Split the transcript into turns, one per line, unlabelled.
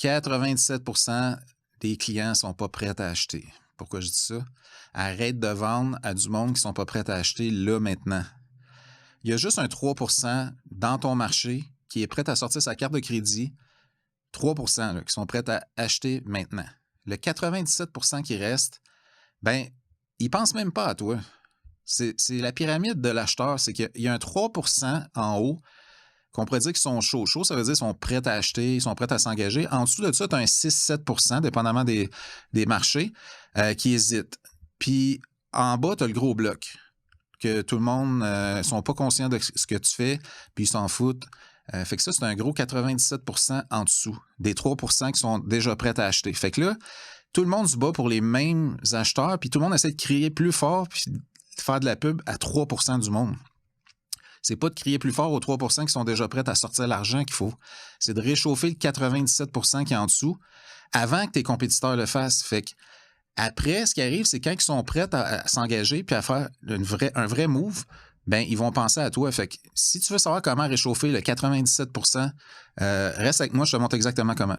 97% des clients ne sont pas prêts à acheter. Pourquoi je dis ça? Arrête de vendre à du monde qui ne sont pas prêts à acheter là, maintenant. Il y a juste un 3% dans ton marché qui est prêt à sortir sa carte de crédit, 3% là, qui sont prêts à acheter maintenant. Le 97% qui reste, ben, ils ne pensent même pas à toi. C'est la pyramide de l'acheteur, c'est qu'il y a un 3% en haut qu'on pourrait dire qu'ils sont chauds. Chaud, ça veut dire qu'ils sont prêts à acheter, ils sont prêts à s'engager. En dessous de ça, tu as un 6-7%, dépendamment des marchés, qui hésitent. Puis en bas, tu as le gros bloc, que tout le monde ne sont pas conscients de ce que tu fais, puis ils s'en foutent. Fait que ça, c'est un gros 97% en dessous, des 3% qui sont déjà prêts à acheter. Fait que là, tout le monde se bat pour les mêmes acheteurs, puis tout le monde essaie de crier plus fort, puis de faire de la pub à 3% du monde. C'est pas de crier plus fort aux 3% qui sont déjà prêts à sortir l'argent qu'il faut. C'est de réchauffer le 97% qui est en dessous avant que tes compétiteurs le fassent. Fait que après, ce qui arrive, c'est quand ils sont prêts à s'engager puis à faire un vrai move, ben ils vont penser à toi. Fait que si tu veux savoir comment réchauffer le 97%, reste avec moi, je te montre exactement comment.